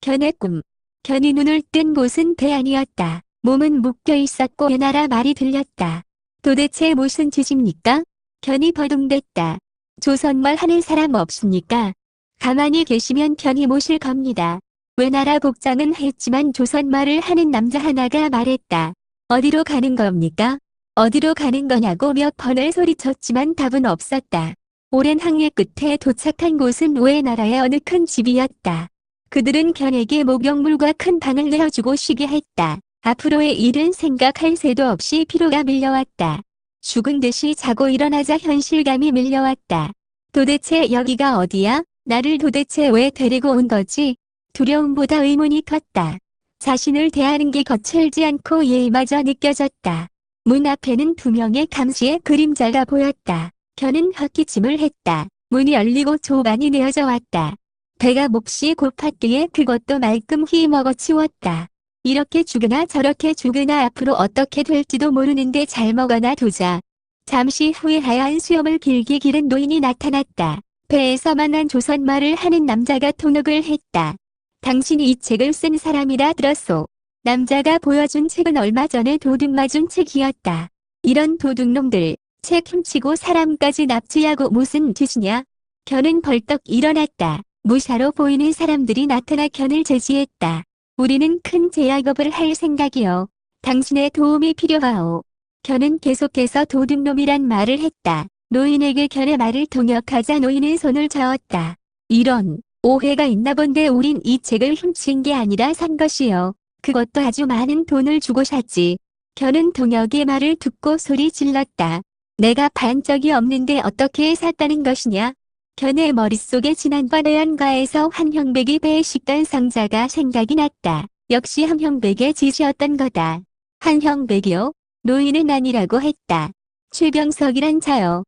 견의 꿈. 견이 눈을 뜬 곳은 대안이었다. 몸은 묶여 있었고 연하라 말이 들렸다. 도대체 무슨 짓입니까? 견이 버둥댔다. 조선말 하는 사람 없습니까? 가만히 계시면 편히 모실 겁니다. 외나라 복장은 했지만 조선말을 하는 남자 하나가 말했다. 어디로 가는 겁니까? 어디로 가는 거냐고 몇 번을 소리쳤지만 답은 없었다. 오랜 항해 끝에 도착한 곳은 외나라의 어느 큰 집이었다. 그들은 견에게 목욕물과 큰 방을 내어주고 쉬게 했다. 앞으로의 일은 생각할 새도 없이 피로가 밀려왔다. 죽은 듯이 자고 일어나자 현실감이 밀려왔다. 도대체 여기가 어디야? 나를 도대체 왜 데리고 온 거지? 두려움보다 의문이 컸다. 자신을 대하는 게 거칠지 않고 예의마저 느껴졌다. 문 앞에는 두 명의 감시의 그림자가 보였다. 견은 헛기침을 했다. 문이 열리고 조반이 내어져 왔다. 배가 몹시 고팠기에 그것도 말끔히 먹어치웠다. 이렇게 죽으나 저렇게 죽으나 앞으로 어떻게 될지도 모르는데 잘 먹어나 두자. 잠시 후에 하얀 수염을 길게 기른 노인이 나타났다. 배에서 만난 조선말을 하는 남자가 통역을 했다. 당신이 이 책을 쓴 사람이라 들었소. 남자가 보여준 책은 얼마 전에 도둑 맞은 책이었다. 이런 도둑놈들, 책 훔치고 사람까지 납치하고 무슨 짓이냐? 견은 벌떡 일어났다. 무사로 보이는 사람들이 나타나 견을 제지했다. 우리는 큰 제약업을 할 생각이요. 당신의 도움이 필요하오. 견은 계속해서 도둑놈이란 말을 했다. 노인에게 견의 말을 통역하자 노인은 손을 저었다. 이런 오해가 있나 본데 우린 이 책을 훔친 게 아니라 산 것이요. 그것도 아주 많은 돈을 주고 샀지. 견은 통역의 말을 듣고 소리 질렀다. 내가 반 적이 없는데 어떻게 샀다는 것이냐? 견의 머릿속에 지난번 해안가에서 한형백이 배에 싣던 상자가 생각이 났다. 역시 한형백의 짓이었던 거다. 한형백이요? 노인은 아니라고 했다. 최병석이란 자요.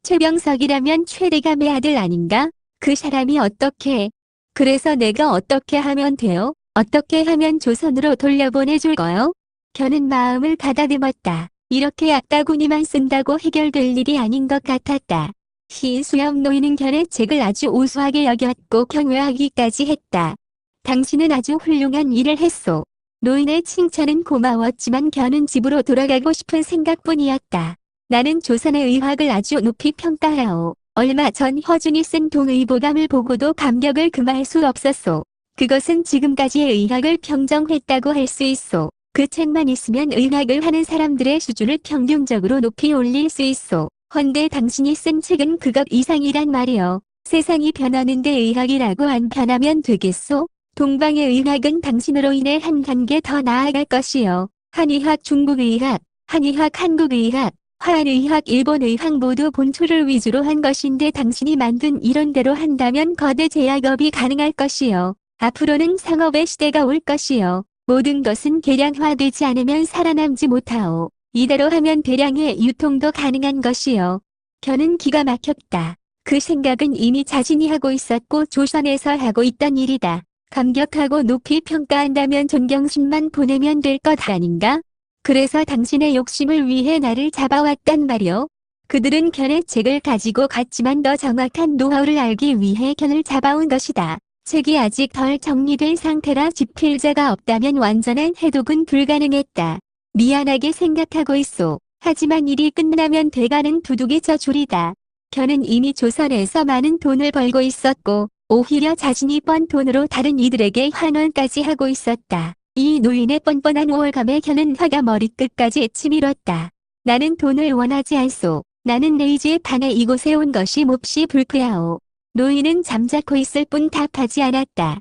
최병석이라면 최대감의 아들 아닌가? 그 사람이 어떻게? 그래서 내가 어떻게 하면 돼요? 어떻게 하면 조선으로 돌려보내줄 거요? 견은 마음을 가다듬었다. 이렇게 악다구니만 쓴다고 해결될 일이 아닌 것 같았다. 흰 수염 노인은 견의 책을 아주 우수하게 여겼고 경외하기까지 했다. 당신은 아주 훌륭한 일을 했소. 노인의 칭찬은 고마웠지만 견은 집으로 돌아가고 싶은 생각뿐이었다. 나는 조선의 의학을 아주 높이 평가하오. 얼마 전 허준이 쓴 동의보감을 보고도 감격을 금할 수 없었소. 그것은 지금까지의 의학을 평정했다고 할 수 있소. 그 책만 있으면 의학을 하는 사람들의 수준을 평균적으로 높이 올릴 수 있소. 헌데 당신이 쓴 책은 그것 이상이란 말이요. 세상이 변하는데 의학이라고 안 변하면 되겠소? 동방의 의학은 당신으로 인해 한 단계 더 나아갈 것이요. 한의학, 중국의학, 한의학, 한국의학, 화한의학, 일본의학 모두 본초를 위주로 한 것인데 당신이 만든 이론대로 한다면 거대 제약업이 가능할 것이요. 앞으로는 상업의 시대가 올 것이요. 모든 것은 계량화되지 않으면 살아남지 못하오. 이대로 하면 대량의 유통도 가능한 것이요. 견은 기가 막혔다. 그 생각은 이미 자신이 하고 있었고 조선에서 하고 있던 일이다. 감격하고 높이 평가한다면 존경심만 보내면 될 것 아닌가? 그래서 당신의 욕심을 위해 나를 잡아왔단 말이오. 그들은 견의 책을 가지고 갔지만 더 정확한 노하우를 알기 위해 견을 잡아온 것이다. 책이 아직 덜 정리된 상태라 집필자가 없다면 완전한 해독은 불가능했다. 미안하게 생각하고 있소. 하지만 일이 끝나면 돼가는 두둑이 저 줄이다. 견은 이미 조선에서 많은 돈을 벌고 있었고 오히려 자신이 번 돈으로 다른 이들에게 환원까지 하고 있었다. 이 노인의 뻔뻔한 우월감에 견은 화가 머리끝까지 치밀었다. 나는 돈을 원하지 않소. 나는 레이지에 반해 이곳에 온 것이 몹시 불쾌하오. 노인은 잠자코 있을 뿐 답하지 않았다.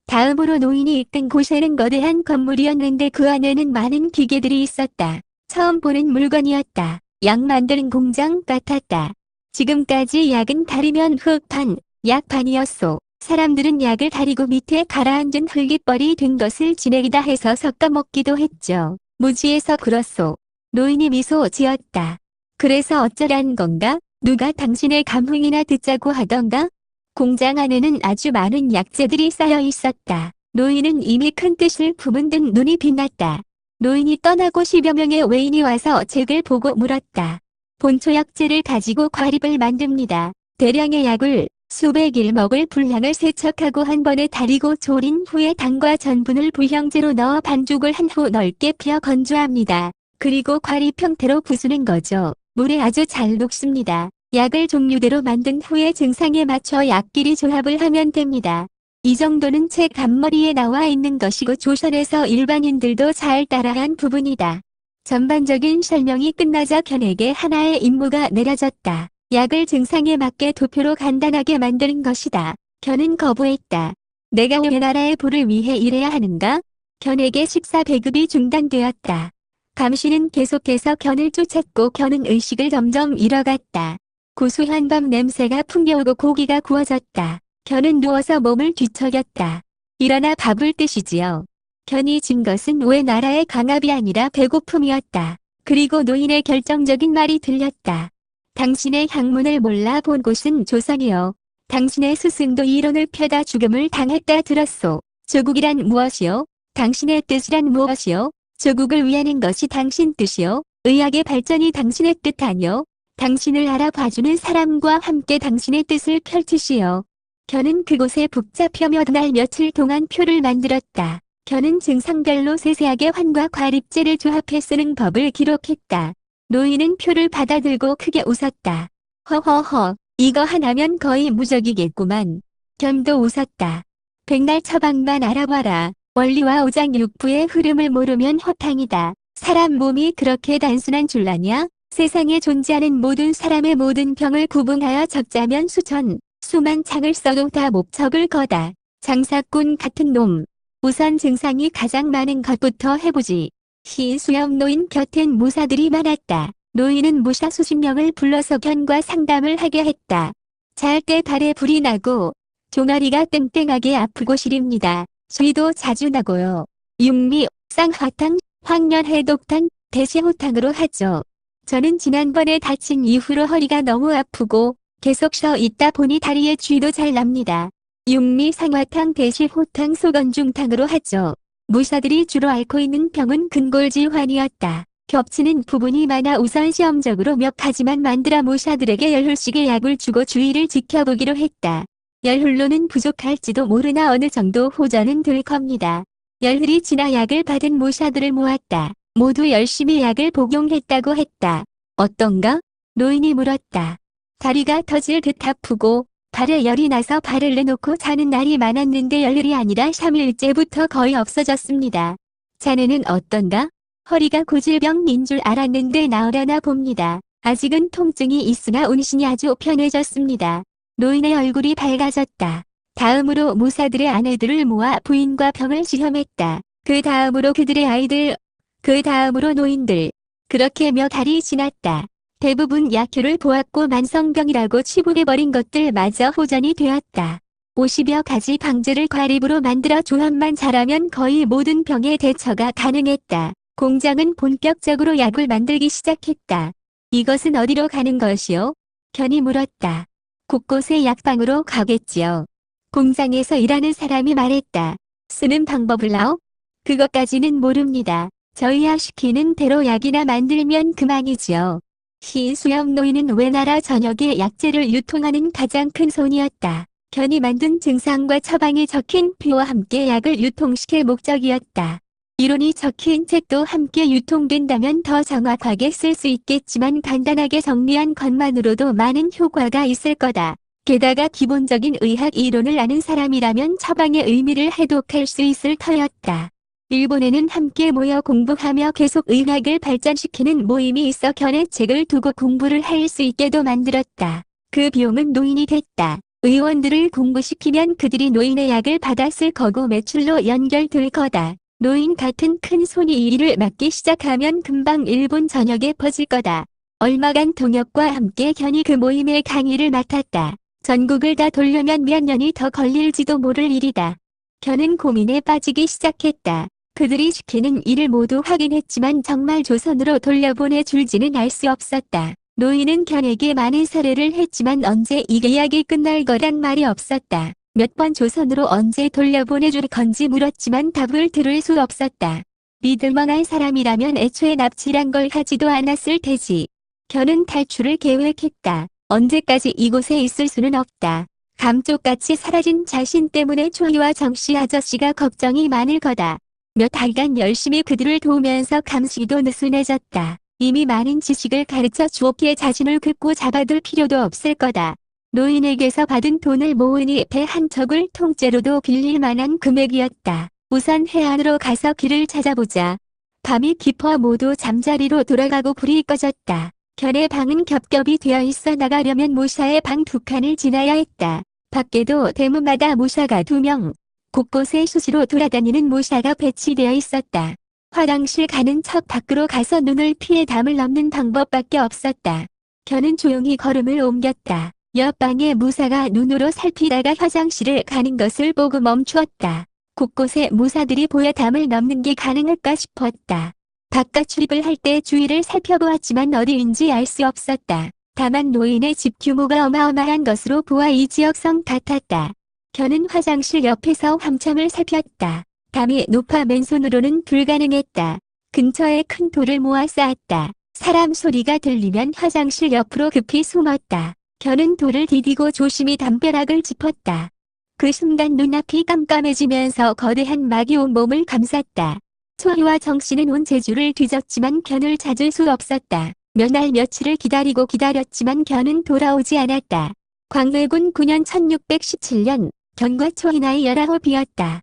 다음으로 노인이 이끈 곳에는 거대한 건물이었는데 그 안에는 많은 기계들이 있었다. 처음 보는 물건이었다. 약 만드는 공장 같았다. 지금까지 약은 다리면 흙판, 약판이었소. 사람들은 약을 다리고 밑에 가라앉은 흙이뻘이 된 것을 진액이다 해서 섞어 먹기도 했죠. 무지해서 그렇소. 노인이 미소 지었다. 그래서 어쩌란 건가? 누가 당신의 감흥이나 듣자고 하던가? 공장 안에는 아주 많은 약재들이 쌓여 있었다. 노인은 이미 큰 뜻을 품은 듯 눈이 빛났다. 노인이 떠나고 10여 명의 외인이 와서 책을 보고 물었다. 본초 약재를 가지고 과립을 만듭니다. 대량의 약을 수백일 먹을 분량을 세척하고 한 번에 달이고 졸인 후에 당과 전분을 부형제로 넣어 반죽을 한 후 넓게 펴 건조합니다. 그리고 과립 형태로 부수는 거죠. 물에 아주 잘 녹습니다. 약을 종류대로 만든 후에 증상에 맞춰 약끼리 조합을 하면 됩니다. 이 정도는 책 앞머리에 나와 있는 것이고 조선에서 일반인들도 잘 따라한 부분이다. 전반적인 설명이 끝나자 견에게 하나의 임무가 내려졌다. 약을 증상에 맞게 도표로 간단하게 만드는 것이다. 견은 거부했다. 내가 왜 나라의 부를 위해 일해야 하는가? 견에게 식사 배급이 중단되었다. 감시는 계속해서 견을 쫓았고 견은 의식을 점점 잃어갔다. 고소한 밥 냄새가 풍겨오고 고기가 구워졌다. 견은 누워서 몸을 뒤척였다. 일어나 밥을 드시지요. 견이 진 것은 왜 나라의 강압이 아니라 배고픔이었다. 그리고 노인의 결정적인 말이 들렸다. 당신의 학문을 몰라 본 곳은 조선이요. 당신의 스승도 이론을 펴다 죽음을 당했다 들었소. 조국이란 무엇이요? 당신의 뜻이란 무엇이요? 조국을 위하는 것이 당신 뜻이요? 의학의 발전이 당신의 뜻 아니요? 당신을 알아봐주는 사람과 함께 당신의 뜻을 펼치시오. 견은 그곳에 북잡혀 몇 날 며칠 동안 표를 만들었다. 견은 증상별로 세세하게 환과 과립제를 조합해 쓰는 법을 기록했다. 노인은 표를 받아들고 크게 웃었다. 허허허, 이거 하나면 거의 무적이겠구만. 견도 웃었다. 백날 처방만 알아봐라. 원리와 오장육부의 흐름을 모르면 허탕이다. 사람 몸이 그렇게 단순한 줄 아냐? 세상에 존재하는 모든 사람의 모든 병을 구분하여 적자면 수천, 수만 창을 써도 다 목적을 거다. 장사꾼 같은 놈. 우선 증상이 가장 많은 것부터 해보지. 희수염 노인 곁엔 무사들이 많았다. 노인은 무사 수십 명을 불러서 견과 상담을 하게 했다. 잘 때 발에 불이 나고 종아리가 땡땡하게 아프고 시립니다. 수위도 자주 나고요. 육미, 쌍화탕, 황련해독탕, 대시호탕으로 하죠. 저는 지난번에 다친 이후로 허리가 너무 아프고 계속 서 있다 보니 다리에 쥐도 잘 납니다. 육미, 상화탕, 대시호탕, 소건중탕으로 하죠. 무사들이 주로 앓고 있는 병은 근골질환이었다. 겹치는 부분이 많아 우선 시험적으로 몇 가지만 만들어 무사들에게 열흘씩의 약을 주고 주의를 지켜보기로 했다. 열흘로는 부족할지도 모르나 어느 정도 호전은 될 겁니다. 열흘이 지나 약을 받은 무사들을 모았다. 모두 열심히 약을 복용했다고 했다. 어떤가? 노인이 물었다. 다리가 터질 듯 아프고 발에 열이 나서 발을 내놓고 자는 날이 많았는데 열흘이 아니라 3일째부터 거의 없어졌습니다. 자네는 어떤가? 허리가 고질병인 줄 알았는데 나으려나 봅니다. 아직은 통증이 있으나 운신이 아주 편해졌습니다. 노인의 얼굴이 밝아졌다. 다음으로 무사들의 아내들을 모아 부인과 병을 시험했다. 그 다음으로 그들의 아이들, 그 다음으로 노인들. 그렇게 몇 달이 지났다. 대부분 약효를 보았고 만성병이라고 치부해버린 것들마저 호전이 되었다. 50여 가지 방제를 과립으로 만들어 조합만 잘하면 거의 모든 병의 대처가 가능했다. 공장은 본격적으로 약을 만들기 시작했다. 이것은 어디로 가는 것이요? 견이 물었다. 곳곳의 약방으로 가겠지요. 공장에서 일하는 사람이 말했다. 쓰는 방법을요? 그것까지는 모릅니다. 저희야 시키는 대로 약이나 만들면 그만이지요. 희수염 노인은 왜 나라 전역에 약재를 유통하는 가장 큰 손이었다. 견이 만든 증상과 처방이 적힌 표와 함께 약을 유통시킬 목적이었다. 이론이 적힌 책도 함께 유통된다면 더 정확하게 쓸 수 있겠지만 간단하게 정리한 것만으로도 많은 효과가 있을 거다. 게다가 기본적인 의학 이론을 아는 사람이라면 처방의 의미를 해독할 수 있을 터였다. 일본에는 함께 모여 공부하며 계속 의학을 발전시키는 모임이 있어 견의 책을 두고 공부를 할 수 있게도 만들었다. 그 비용은 노인이 댔다. 의원들을 공부시키면 그들이 노인의 약을 받았을 거고 매출로 연결될 거다. 노인 같은 큰 손이 이 일을 맡기 시작하면 금방 일본 전역에 퍼질 거다. 얼마간 동역과 함께 견이 그 모임의 강의를 맡았다. 전국을 다 돌려면 몇 년이 더 걸릴지도 모를 일이다. 견은 고민에 빠지기 시작했다. 그들이 시키는 일을 모두 하긴 했지만 정말 조선으로 돌려보내줄지는 알 수 없었다. 노인은 견에게 많은 설해를 했지만 언제 이 계약이 끝날 거란 말이 없었다. 몇 번 조선으로 언제 돌려보내줄 건지 물었지만 답을 들을 수 없었다. 믿을만한 사람이라면 애초에 납치란 걸 하지도 않았을 테지. 견은 탈출을 계획했다. 언제까지 이곳에 있을 수는 없다. 감쪽같이 사라진 자신 때문에 초희와 정씨 아저씨가 걱정이 많을 거다. 몇 달간 열심히 그들을 도우면서 감시도 느슨해졌다. 이미 많은 지식을 가르쳐 주었기에 자신을 긋고 잡아둘 필요도 없을 거다. 노인에게서 받은 돈을 모으니 배 한 척을 통째로도 빌릴 만한 금액이었다. 우선 해안으로 가서 길을 찾아보자. 밤이 깊어 모두 잠자리로 돌아가고 불이 꺼졌다. 견의 방은 겹겹이 되어 있어 나가려면 모샤의 방 2칸을 지나야 했다. 밖에도 대문마다 모샤가 2명, 곳곳에 수시로 돌아다니는 모샤가 배치되어 있었다. 화장실 가는 척 밖으로 가서 눈을 피해 담을 넘는 방법밖에 없었다. 견은 조용히 걸음을 옮겼다. 옆방의 무사가 눈으로 살피다가 화장실을 가는 것을 보고 멈추었다. 곳곳에 무사들이 보여 담을 넘는 게 가능할까 싶었다. 바깥 출입을 할 때 주위를 살펴보았지만 어디인지 알 수 없었다. 다만 노인의 집 규모가 어마어마한 것으로 보아 이 지역성 같았다. 견은 화장실 옆에서 한참을 살폈다. 담이 높아 맨손으로는 불가능했다. 근처에 큰 돌을 모아 쌓았다. 사람 소리가 들리면 화장실 옆으로 급히 숨었다. 견은 돌을 디디고 조심히 담벼락을 짚었다. 그 순간 눈앞이 깜깜해지면서 거대한 막이 온 몸을 감쌌다. 초희와 정씨는 온 제주를 뒤졌지만 견을 찾을 수 없었다. 몇 날 며칠을 기다리고 기다렸지만 견은 돌아오지 않았다. 광해군 9년 1617년 견과 초희 나이 19이었다.